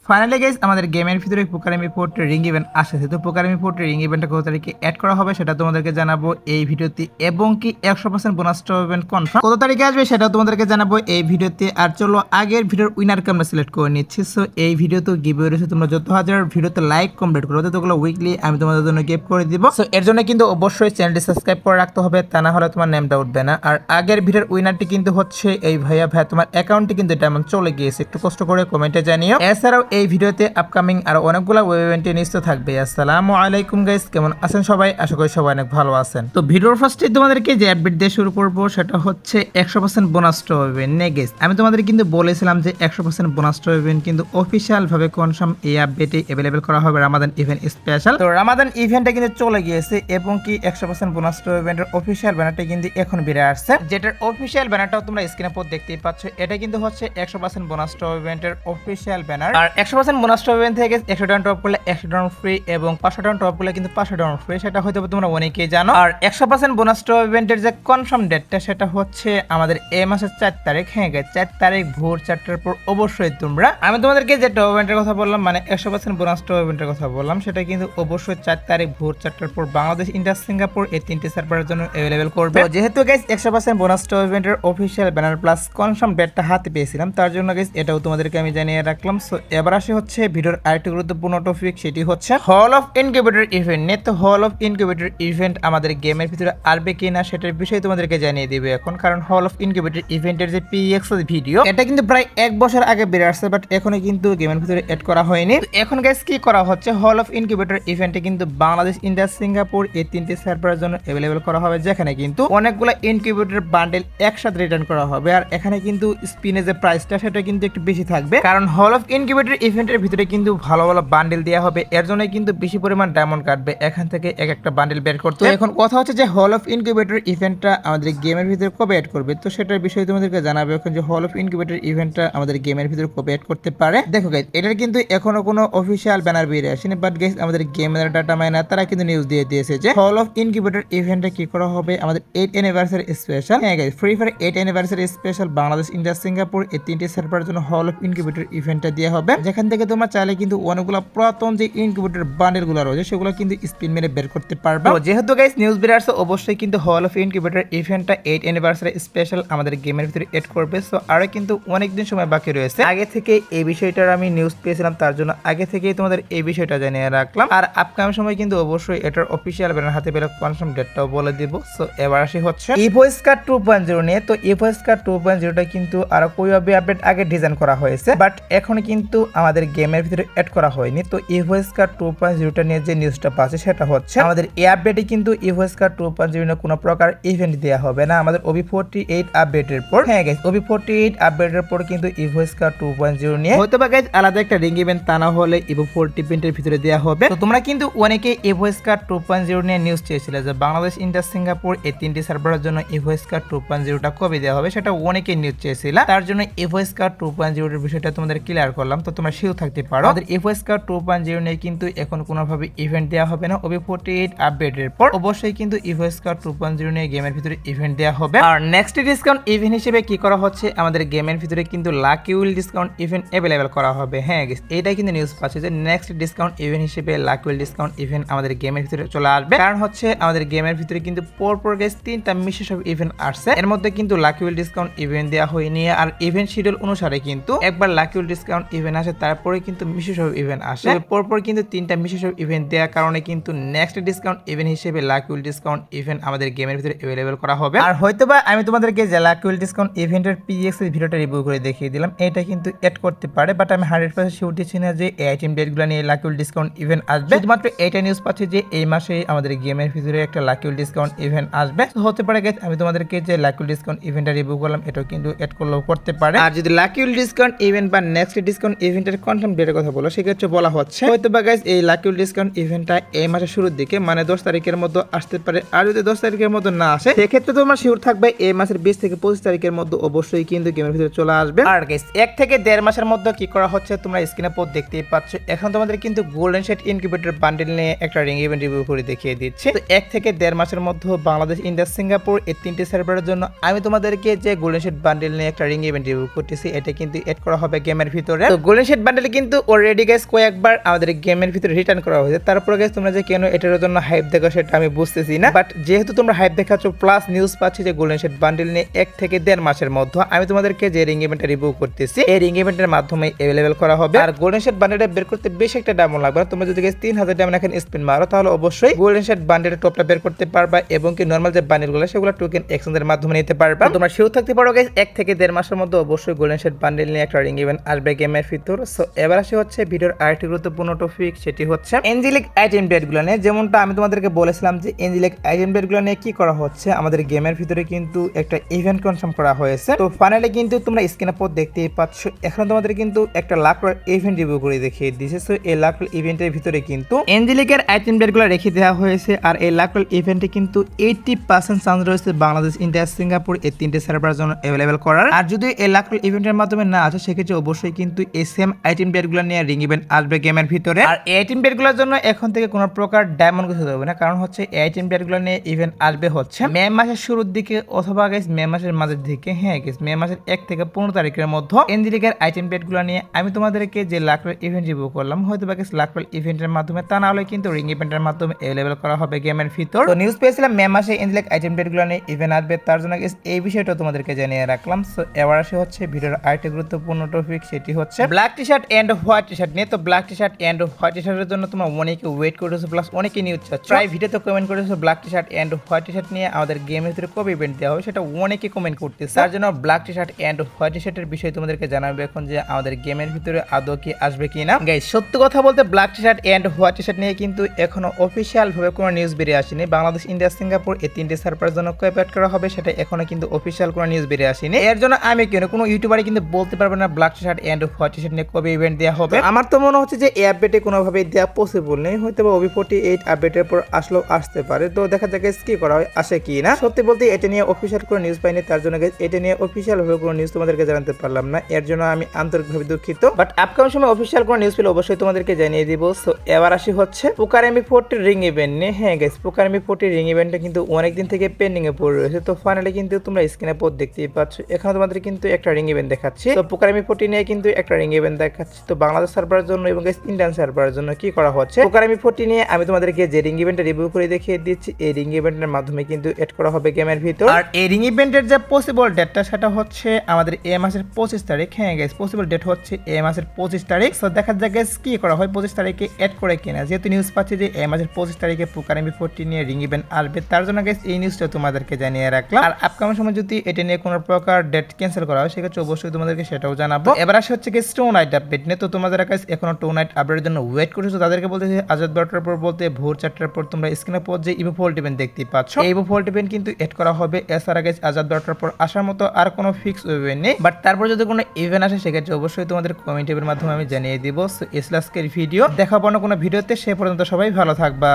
Finally guys আমাদের গেমের ভিতরে পোকারেমি 4 রিং ইভেন্ট আসছে। তো পোকারেমি 4 রিং ইভেন্টটা কত তারিখে অ্যাড করা হবে সেটা তোমাদেরকে জানাবো এই ভিডিওতে, এবং কি 100% বোনাস ইভেন্ট কনফার্ম কত তারিখে আসবে সেটা তোমাদেরকে জানাবো এই ভিডিওতে। আর চলো আগের ভিডিওর উইনারকে আমরা সিলেক্ট করে নিচ্ছি। সো এই ভিডিওতে গিভওয়ে রয়েছে, তোমরা যত হাজার ভিডিওতে লাইক কমপ্লিট করো ততগুলো উইকলি আমি তোমাদের জন্য গিফট করে দিব। সো এর জন্য কিন্তু অবশ্যই চ্যানেলটি সাবস্ক্রাইব করে রাখতে হবে, তা না হলে তোমার নেমটা উঠবে না। আর আগের ভিডিওর উইনারটি কিন্তু হচ্ছে এই ভাইয়া তোমার অ্যাকাউন্টে কিন্তু ডায়মন্ড চলে গিয়েছে, একটু কষ্ট করে কমেন্টে জানিও। এছাড়াও এই ভিডিওতে আপকামিং আর অনেকগুলো ওয়েব ইভেন্টে নিশ্চয় থাকবে। আসসালামু আলাইকুম গাইস, কেমন আছেন সবাই? আশা করি সবাই অনেক ভালো আছেন। তো ভিডিওর ফার্স্টে তোমাদেরকে যে আপডেট দিয়ে শুরু করব সেটা হচ্ছে 100% বোনাস ইভেন্ট নিয়ে গাইস। আমি তোমাদের কিন্তু বলেছিলাম যে 100% বোনাস ইভেন্ট কিন্তু অফিশিয়াল ভাবে কনফার্ম এই আপডেটে अवेलेबल করা হবে রামাদান ইভেন্ট স্পেশাল। তো রামাদান ইভেন্টে কিন্তু চলে গিয়েছে, এবং কি 100% বোনাস ইভেন্টের অফিশিয়াল ব্যানারটা কিন্তু এখন বেরিয়ে আসছে, যেটার অফিশিয়াল ব্যানারটাও তোমরা স্ক্রিনে পর দেখতেই পাচ্ছ। এটা কিন্তু হচ্ছে 100% বোনাস ইভেন্টের অফিশিয়াল ব্যানার। আর 100% বোনাস ইভেন্ট থেকে 100 ডাউন টপ করলে 100 ডাউন ফ্রি, এবং 500 ডাউন টপ করলে কিন্তু 500 ডাউন ফ্রি, সেটা হয়তো তোমরা অনেকেই জানো। আর 100% বোনাস ইভেন্টের যে কনফার্ম ডেটটা সেটা হচ্ছে আমাদের এই মাসের 4 তারিখ। হ্যাঁ গাইস, 4 তারিখ ভোর 4টার পর অবশ্যই আমি তোমাদেরকে যে ইভেন্টের কথা বললাম, মানে 100% বোনাস ইভেন্টের কথা বললাম, সেটা কিন্তু অবশ্যই 4 তারিখ ভোর 4টার পর বাংলাদেশ, ইন্ডিয়া, সিঙ্গাপুর এই তিনটি সার্ভারের জন্য अवेलेबल করবে। তো যেহেতু গাইস 100% বোনাস ইভেন্টের অফিশিয়াল ব্যানার প্লাস কনফার্ম ডেটটা হাতে পেয়েছিলাম, তার জন্য গাইস এটাও তোমাদেরকে আমি জানিয়ে রাখলাম। সো এবার আসে হচ্ছে ভিডিওর আরেকটি গুরুত্বপূর্ণ টপিক, সেটি হচ্ছে হল অফ ইনকিউবেটর ইভেন্ট নিয়ে। তো হল অফ ইনকিউবেটর ইভেন্ট আমাদের গেমের ভিতরে আসবে কিনা সেটার বিষয়ে তোমাদেরকে জানিয়ে দিবে এখন, কারণ হল অফ ইনকিউবেটর ইভেন্টের যে পিএক্স ভিডিও, এটা কিন্তু প্রায় 1 বছর আগে বের আসছে, বাট এখনো কিন্তু গেমের ভিতরে এড করা হয়নি। এখন গাইস কি করা হচ্ছে, হল অফ ইনকিউবেটর ইভেন্টে কিন্তু বাংলাদেশ, ইন্ডিয়া, সিঙ্গাপুর এই তিনটি সার্ভারের জন্য अवेलेबल করা হবে, যেখানে কিন্তু অনেকগুলো ইনকিউবেটর বান্ডেল একসাথে রিটার্ন করা হবে। আর এখানে কিন্তু স্পিনে যে প্রাইসটা সেটা কিন্তু একটু বেশি থাকবে, কারণ হল অফ ইনকিউবেটর ইভেন্টের ভিতরে কিন্তু ভালো ভালো বান্ডেল দেওয়া হবে, এর জন্য কিন্তু বেশি পরিমাণ ডায়মন্ড কাটবে এখান থেকে এক একটা বান্ডেল বের করতে। এখন কথা হচ্ছে যে হল অফ ইনকিউবেটর ইভেন্টটা আমাদের গেমের ভিতরে কবে এড করবে, তো সেটার বিষয়ে তোমাদেরকে জানাবে এখন যে হল অফ ইনকিউবেটর ইভেন্টটা আমাদের গেমের ভিতরে কবে এড করতে পারে। দেখো গাইস, এটার কিন্তু এখনো কোনো অফিশিয়াল ব্যানার বেরিয়ে আসেনি, বাট গাইস আমাদের গেমের ডাটা মাইনার তারা কিন্তু নিউজ দিয়ে দিয়েছে যে হল অফ ইনকিউবেটর ইভেন্টটা কি করা হবে আমাদের 8 অ্যানিভার্সারি স্পেশাল। হ্যাঁ guys, free fire 8 anniversary special Bangladesh, India, Singapore এই তিনটি সার্ভারের জন্য হল অফ ইনকিউবেটর ইভেন্টটা দেওয়া হবে, যেখান থেকে তোমরা চাইলে কিন্তু অনেকগুলো পুরাতন যে ইনকিউবেটর বান্ডেল গুলো রয়েছে সেগুলো কিন্তু স্পিন মেরে বের করতে পারবে। তো যেহেতু গাইস নিউজ বের আসছে, অবশ্যই কিন্তু হল অফ ইনকিউবেটর ইভেন্টটা 8 অ্যানিভার্সারি স্পেশাল আমাদের গেমের ভিতরে এড করবে। সো আরো কিন্তু অনেকদিন সময় বাকি রয়েছে, আগে থেকে এই বিষয়টার আমি নিউজ পেয়েছিলাম, তার জন্য আগে থেকেই তোমাদের এই বিষয়টা জানিয়ে রাখলাম। আর আপকামিং সময় কিন্তু অবশ্যই এটার অফিশিয়াল ব্যানার হাতে পেলে কনফার্ম ডেটটাও বলে দিব। সো এবার আসি হচ্ছে ইভোস্কার 2.0 নিয়ে। তো ইভোস্কার 2.0টা কিন্তু আরো কইভাবে আপডেট আগে ডিজাইন করা হয়েছে, বাট এখন কিন্তু আমাদের গেমের ভিতরে এড করা হয়নি। তো ইভোস্কার 2.0টা নিয়ে যে নিউজটা পাচ্ছে সেটা হচ্ছে আমাদের এই আপডেটে কিন্তু ইভোস্কার 2.0 এর কোনো প্রকার ইভেন্ট দেওয়া হবে না আমাদের OB48 আপডেটের পর। হ্যাঁ গাইস, OB48 আপডেটের পর কিন্তু ইভোস্কার 2.0 নিয়ে হয়তো বা গাইস আলাদা একটা রিং ইভেন্ট, তা না হলে ইভো40 ইভেন্টের ভিতরে দেওয়া হবে। তো তোমরা কিন্তু অনেকে ইভোস্কার 2.0 নিয়ে নিউজ চেয়েছিলে যে বাংলাদেশ, ইন্ডিয়া, সিঙ্গাপুর এই তিনটি সার্ভারের জন্য ইভোস্কার 2.0টা কবে দেওয়া হবে, সেটা অনেকে নিউজ চেয়েছিল, তার জন্য ইভোস্কার 2.0 এর বিষয়টা তোমাদের ক্লিয়ার করলাম। তো তোমরা শিওর থাকতে পারো আমাদের ইভোস্কার 2.0 নিয়ে কিন্তু এখন কোনোভাবে ইভেন্ট দেওয়া হবে না। OB48 আপডেটের পর অবশ্যই কিন্তু ইভোস্কার 2.0 নিয়ে গেমের ভিতরে ইভেন্ট দেওয়া হবে। আর নেক্সট ডিসকাউন্ট ইভেন্ট হিসেবে কি করা হচ্ছে, আমাদের গেমের ভিতরে কিন্তু lucky will discount event available করা হবে। হ্যাঁ গাইস, এইটা কিন্তু নিউজ পাচ্ছে যে নেক্সট ডিসকাউন্ট ইভেন্ট হিসেবে লাকি উইল ডিসকাউন্ট ইভেন্ট আমাদের গেমের ভিতরে চলে আসবে, কারণ হচ্ছে আমাদের গেমের ভিতরে কিন্তু পরপর গাইস 3টা মিশে সব ইভেন্ট আসছে, এর মধ্যে কিন্তু লাকি উইল ডিসকাউন্ট ইভেন্ট দেওয়া হয়নি। আর ইভেন্ট শিডিউল অনুসারে কিন্তু একবার লাকি উইল ডিসকাউন্ট ইভেন্ট আসে, তারপরে কিন্তু মিশে সব ইভেন্ট আসে, পরপর কিন্তু 3টা মিশে সব ইভেন্ট দেওয়ার কারণে কিন্তু নেক্সট ডিসকাউন্ট ইভেন্ট হিসেবে লাকি উইল ডিসকাউন্ট ইভেন্ট আমাদের গেমের ভিতরে अवेलेबल করা হবে। আর হয়তোবা আমি তোমাদেরকে যে লাকি উইল ডিসকাউন্ট ইভেন্টের পিএক্স এর ভিডিওটা রিভিউ করে দেখিয়ে দিলাম, এটা কিন্তু এড করতে পারে, বাট আমি 100% শিওর দিচ্ছি না যে এই আইটেম ডেটগুলো নিয়ে লাকি উইল ডিসকাউন্ট ইভেন্ট আসবে। শুধুমাত্র এটা নিউজ পাচ্ছি যে এই মাসে আমাদের গেমের ভিতরে একটা লাকি উইল ডিসকাউন্ট ইভেন্ট আসবে। তো হতে পারে গাইস আমি তোমাদেরকে যে লাকি উইল ডিসকাউন্ট ইভেন্টটা রিভিউ করলাম এটাও কিন্তু এড করলেও করতে পারে। আর যদি লাকি উইল ডিসকাউন্ট ইভেন্ট বা নেক্সট ডিসকাউন্ট ইভেন্টের কনফার্ম ডেটের কথা বলো, সেক্ষেত্রে বলা হচ্ছে হয়তোবা গাইস এই লাকি উইল ডিসকাউন্ট ইভেন্টটা এই মাসের শুরুর দিকে, মানে 10 তারিখের মধ্যে আসতে পারে। আর যদি 10 তারিখের মধ্যে না আসে, সেক্ষেত্রে তোমরা শিওর থাকবে এই মাসের 20 থেকে 25 তারিখের মধ্যে অবশ্যই কিন্তু গেমের ভিতরে চলে আসবে। আর গাইস 1 থেকে 1.5 মাসের মধ্যে কি করা হচ্ছে তোমরা স্ক্রিনে পর দেখতেই পাচ্ছ। এখন তোমাদের কিন্তু গোল্ডেন শেড ইনকিউবেটর বান্ডেল নিয়ে একটা রিং ইভেন্ট রিভিউ করে দেখিয়ে দিচ্ছে। তো 1 থেকে 1.5 মাসের মধ্যে বাংলাদেশ, ইন্ডিয়া, সিঙ্গাপুর এই তিনটি সার্ভারের জন্য আমি তোমাদেরকে যে গোল্ডেন শেড বান্ডেল নিয়ে একটা রিং ইভেন্ট রিভিউ করতেছি, এটা কিন্তু এড করা হবে গেমের ভিতরে। তো গোল্ডেন শেড গোল্ডেন বান্ডেল কিন্তু অলরেডি গাইস কয়েকবার আমাদের গেমের ভিতরে রিটার্ন করা হয়েছে। তারপরে গাইস তোমরা যে কেন এটার জন্য হাইপ দেখো সেটা আমি বুঝতেছি না, বাট যেহেতু তোমরা হাইপ দেখাচ্ছ প্লাস নিউজ পাচ্ছি যে গোল্ডেন শেড বান্ডেল নিয়ে 1 থেকে 1.5 মাসের মধ্যে আমি তোমাদেরকে যে রিং ইভেন্টটা রিভিউ করতেছি এই রিং ইভেন্টের মাধ্যমে অ্যাভেলেবল করা হবে। আর গোল্ডেন শেড বান্ডেলটা বের করতে বেশ একটা ডায়মন্ড লাগবে। তোমরা যদি গাইস 3000 ডায়মন্ড এখন স্পিন মারো তাহলে অবশ্যই গোল্ডেন শেড বান্ডেলের টপটা বের করতে পারবা এবং কি নরমাল যে বান্ডেলগুলো সেগুলো টোকেন এক্সচেঞ্জের মাধ্যমে নিতে পারবা। তোমরা শিওর থাকতে পারো গাইস 1 থেকে 1.5 মাসের মধ্যে অবশ্যই গোল্ডেন শেড বান্ডেল নিয়ে একটা রিং ইভেন্ট আসবে গেমের ভিতর। সো এবার আসে হচ্ছে ভিডিওর আরেকটি গুরুত্বপূর্ণ টপিক, সেটি হচ্ছে এঞ্জেলিক আইটেম ডেটগুলো নিয়ে। যেমনটা আমি তোমাদেরকে বলেছিলাম যে এঞ্জেলিক আইটেম ডেটগুলো নিয়ে কি করা হচ্ছে, আমাদের গেমের ভিতরে কিন্তু একটা ইভেন্ট কনফার্ম করা হয়েছে। তো ফাইনালি কিন্তু তোমরা স্ক্রিনের পর দেখতেই পাচ্ছ এখন তোমাদের কিন্তু একটা লাখ ইভেন্ট রিভিউ করে দেখিয়ে দিয়েছে। সো এই লাখ ইভেন্টের ভিতরে কিন্তু এঞ্জেলিকের আইটেম ডেটগুলো রেখে দেওয়া হয়েছে। আর এই লাখ ইভেন্টে কিন্তু 80% চান্স রয়েছে বাংলাদেশ, ইন্ডিয়া, সিঙ্গাপুর এই 3টে সার্ভারের জন্য অ্যাভেলেবল করার। আর যদি এই লাখ ইভেন্টের মাধ্যমে না আসে সেক্ষেত্রে অবশ্যই কিন্তু এই সেম আইটেম ডেটগুলো নিয়ে রিং ইভেন্ট আসবে গেমের ভিতরে। আর এই আইটেম ডেটগুলোর জন্য এখন থেকে কোনো প্রকার ডায়মন্ড কিছু দেবে না, কারণ হচ্ছে এই আইটেম ডেটগুলো নিয়ে ইভেন্ট আসবে হচ্ছে মে মাসের শুরুর দিকে অথবা গাইস মে মাসের মাঝের দিকে। হ্যাঁ গাইস মে মাসের 1 থেকে 15 তারিখের মধ্যে এঞ্জেলিকের আইটেম ডেটগুলো নিয়ে আমি তোমাদেরকে যে লাখ ইভেন্ট রিভিউ করলাম হয়তো বা গাইস লাখ ইভেন্টের মাধ্যমে, তা না হলে কিন্তু রিং ইভেন্টের মাধ্যমে অ্যাভেলেবল করা হবে গেমের ভিতর। তো নিউজ পেয়েছিলাম মে মাসে এঞ্জেলিক আইটেম ডেটগুলো নিয়ে ইভেন্ট আসবে, তার জন্য গাইস এই বিষয়টা তোমাদেরকে জানিয়ে রাখলাম। সো এবার আসে হচ্ছে ভিডিওর আরেকটি গুরুত্বপূর্ণ টপিক, সেটি হচ্ছে black T shirt and white T shirt নিয়ে। তো black T shirt and white T শার্টের জন্য তোমরা অনেকে ওয়েট করেছো প্লাস অনেকে নিউজ চাচ্ছ। প্রায় ভিডিওতে কমেন্ট করেছো black T shirt and white T shirt নিয়ে আমাদের গেমের ভিতরে কবে ইভেন্ট দেওয়া হবে, সেটা অনেকে কমেন্ট করতেছে। তার জন্য black T shirt and white T শার্টের বিষয়ে তোমাদেরকে জানাবো এখন যে আমাদের গেমের ভিতরে আদৌ কি আসবে কিনা। গাইস সত্য কথা বলতে black T shirt and white T shirt নিয়ে কিন্তু এখনো অফিসিয়াল ভাবে কোনো নিউজ বেরিয়ে আসেনি। বাংলাদেশ, ইন্ডিয়া, সিঙ্গাপুর এই 3টে সার্ভারের জন্য কবে অ্যাড করা হবে সেটা এখনো কিন্তু অফিসিয়াল কোনো নিউজ বেরিয়ে আসেনি। এর জন্য আমি কোনো ইউটিউবারই কিন্তু বলতে পারবে না black T shirt and white T shirt নিয়ে কবে ইভেন্ট দেওয়া হবে। আমার তো মনে হচ্ছে যে এই আপডেটে কোনোভাবেই দেওয়া পসিবল নেই, হয়তো বা OB48 আপডেটের পর আসলেও আসতে পারে। তো দেখা যাক কি করা হয়, আসে কি না। সত্যি বলতে এটা নিয়ে অফিসিয়াল কোনো নিউজ পাইনি, তার জন্য এটা নিয়ে অফিসিয়াল ভাবে কোনো নিউজ তোমাদেরকে জানাতে পারলাম না, এর জন্য আমি আন্তরিকভাবে দুঃখিত। বাট আপকামিং সময় অফিসিয়াল কোনো নিউজ পেলে অবশ্যই তোমাদেরকে জানিয়ে দিব। সো এবার আসি হচ্ছে পোকার এমপি40 রিং ইভেন্ট নিয়ে। হ্যাঁ গাইস পোকার এমপি40 রিং ইভেন্টটা কিন্তু অনেকদিন থেকে পেন্ডিং এ পড়ে রয়েছে। তো ফাইনালি কিন্তু তোমরা স্ক্রিনে পর দেখতেই পাচ্ছ এখানে তোমাদের কিন্তু একটা রিং ইভেন্ট দেখাচ্ছি। তো পোকার এমপি40 নিয়ে কিন্তু একটা রিং ইভেন্ট দেখাচ্ছি। তো বাংলাদেশ সার্ভারের জন্য এবং গাইস ইন্ডিয়ান সার্ভারের জন্য কি করা হচ্ছে, পোকার এমপি40 নিয়ে আমি তোমাদেরকে যে রিং ইভেন্টটা রিভিউ করে দেখিয়ে দিচ্ছি এই রিং ইভেন্টের মাধ্যমে কিন্তু এড করা হবে গেমের ভিতর। আর এই রিং ইভেন্টের যে পসিবল ডেটটা সেটা হচ্ছে আমাদের এই মাসের 25 তারিখ। হ্যাঁ গাইস পসিবল ডেট হচ্ছে এই মাসের 25 তারিখ। সো দেখা যাক গাইস কি করা হয় 25 তারিখে এড করে কিনা। যেহেতু নিউজ পাচ্ছি যে এই মাসের 25 তারিখে পোকার এমপি40 নিয়ে রিং ইভেন্ট আসবে, তার জন্য গাইস এই নিউজটা তোমাদেরকে জানিয়ে রাখলাম। আর আপকামিং সময় যদি এটা নিয়ে কোনো প্রকার ডেট ক্যান্সেল করা হয় সেক্ষেত্রে অবশ্যই তোমাদেরকে সেটাও জানাবো। এবার আসে হচ্ছে কি স্টো নাইট আপডেট নিয়ে। তো তোমাদের কাছে এখনো টো নাইট আপডেটের জন্য ওয়েট করছো, তাদেরকে বলতেছি আজাদ 12টার পর বলতে ভোর 4টার পর তোমরা স্ক্রিনের পর যে ইভো4 ইভেন্ট দেখতে পাচ্ছ এই ইভো4 ইভেন্ট কিন্তু এড করা হবে। এছাড়া গাইস আজাদ 12টার পর আসার মতো আর কোনো ফিক্স ইভেন্ট নেই, বাট তারপর যদি কোনো ইভেন্ট আসে সেক্ষেত্রে অবশ্যই তোমাদের কমেন্টের মাধ্যমে আমি জানিয়ে দিব। সো এসলাসকের ভিডিও দেখাবো না কোনো ভিডিওতে, সে পর্যন্ত সবাই ভালো থাকবা।